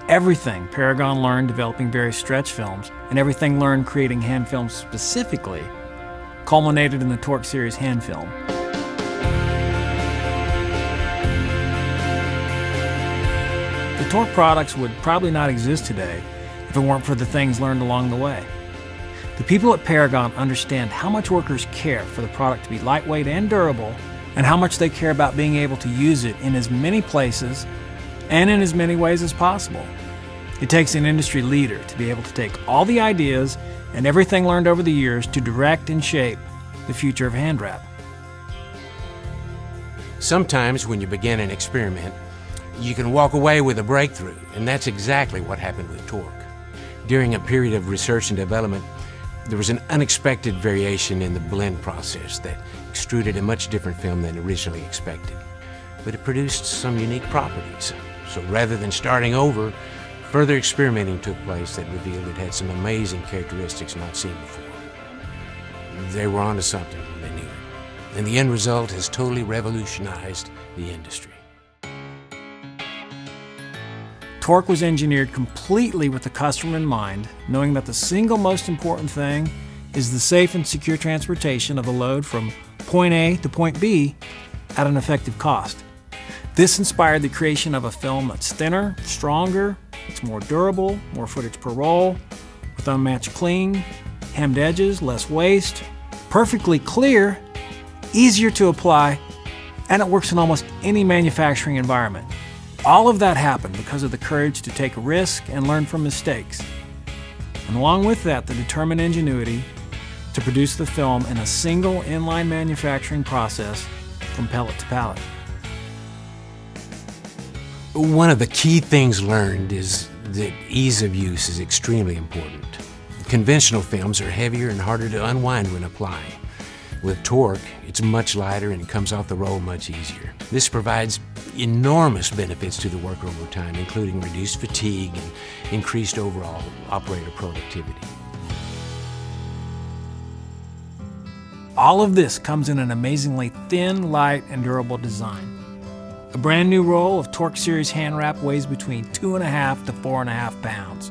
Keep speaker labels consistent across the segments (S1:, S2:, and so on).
S1: Everything Paragon learned developing various stretch films, and everything learned creating hand films specifically, culminated in the Torque Series hand film. The Torque products would probably not exist today if it weren't for the things learned along the way. The people at Paragon understand how much workers care for the product to be lightweight and durable, and how much they care about being able to use it in as many places and in as many ways as possible. It takes an industry leader to be able to take all the ideas and everything learned over the years to direct and shape the future of hand wrap.
S2: Sometimes when you begin an experiment, you can walk away with a breakthrough, and that's exactly what happened with Torque. During a period of research and development, there was an unexpected variation in the blend process that extruded a much different film than originally expected. But it produced some unique properties. So rather than starting over, further experimenting took place that revealed it had some amazing characteristics not seen before. They were onto something, they knew it. And the end result has totally revolutionized the industry.
S1: Torque was engineered completely with the customer in mind, knowing that the single most important thing is the safe and secure transportation of a load from point A to point B at an effective cost. This inspired the creation of a film that's thinner, stronger, it's more durable, more footage per roll, with unmatched cling, hemmed edges, less waste, perfectly clear, easier to apply, and it works in almost any manufacturing environment. All of that happened because of the courage to take a risk and learn from mistakes. And along with that, the determined ingenuity to produce the film in a single inline manufacturing process from pellet to pallet.
S2: One of the key things learned is that ease of use is extremely important. Conventional films are heavier and harder to unwind when applying. With Torque, it's much lighter and it comes off the roll much easier. This provides enormous benefits to the worker over time, including reduced fatigue and increased overall operator productivity.
S1: All of this comes in an amazingly thin, light, and durable design. A brand new roll of Torque Series hand wrap weighs between 2.5 to 4.5 pounds.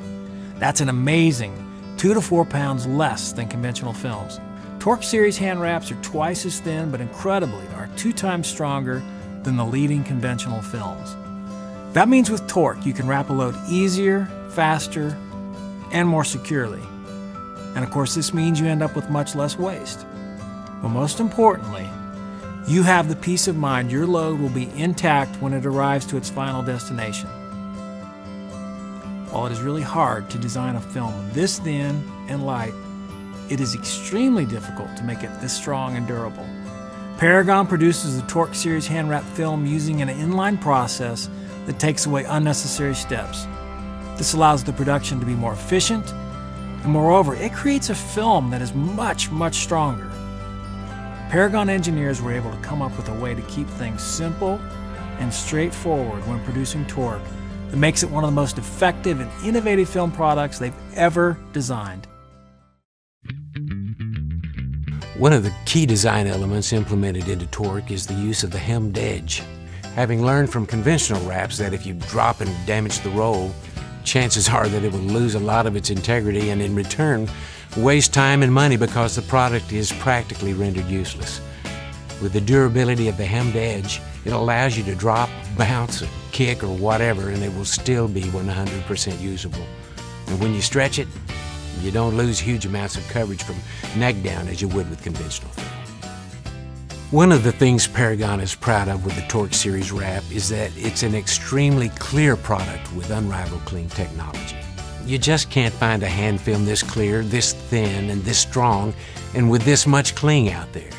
S1: That's an amazing 2 to 4 pounds less than conventional films. Torque Series hand wraps are twice as thin, but incredibly are 2 times stronger than the leading conventional films. That means with Torque, you can wrap a load easier, faster, and more securely. And of course, this means you end up with much less waste. But most importantly, you have the peace of mind your load will be intact when it arrives to its final destination. While it is really hard to design a film this thin and light, it is extremely difficult to make it this strong and durable. Paragon produces the Torque Series hand wrap film using an inline process that takes away unnecessary steps. This allows the production to be more efficient, and moreover, it creates a film that is much, much stronger. Paragon engineers were able to come up with a way to keep things simple and straightforward when producing Torque that makes it one of the most effective and innovative film products they've ever designed.
S2: One of the key design elements implemented into Torque is the use of the hemmed edge. Having learned from conventional wraps that if you drop and damage the roll, chances are that it will lose a lot of its integrity and in return waste time and money because the product is practically rendered useless. With the durability of the hemmed edge, it allows you to drop, bounce, kick, or whatever, and it will still be 100% usable. And when you stretch it, you don't lose huge amounts of coverage from neck down as you would with conventional film. One of the things Paragon is proud of with the Torque Series wrap is that it's an extremely clear product with unrivaled clean technology. You just can't find a hand film this clear, this thin, and this strong, and with this much cling out there.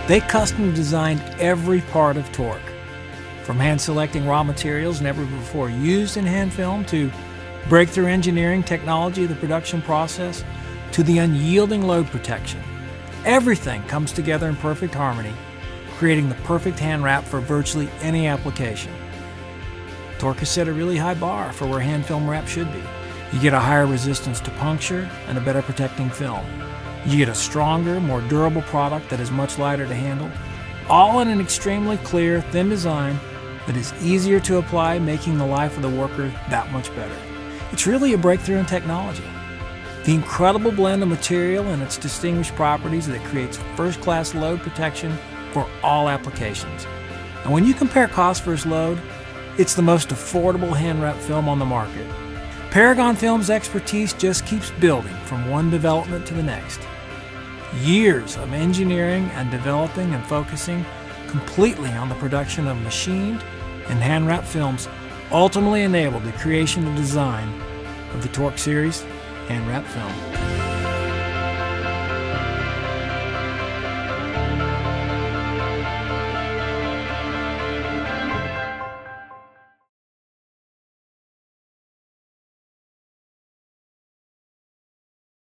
S1: They custom designed every part of Torque, from hand selecting raw materials never before used in hand film to breakthrough engineering technology of the production process to the unyielding load protection. Everything comes together in perfect harmony, creating the perfect hand wrap for virtually any application. Torque has set a really high bar for where hand film wrap should be. You get a higher resistance to puncture and a better protecting film. You get a stronger, more durable product that is much lighter to handle, all in an extremely clear, thin design that is easier to apply, making the life of the worker that much better. It's really a breakthrough in technology. The incredible blend of material and its distinguished properties that creates first-class load protection for all applications. And when you compare cost versus load, it's the most affordable hand wrap film on the market. Paragon Film's expertise just keeps building from one development to the next. Years of engineering and developing and focusing completely on the production of machined and hand wrap films ultimately enabled the creation and design of the Torque Series hand wrap film.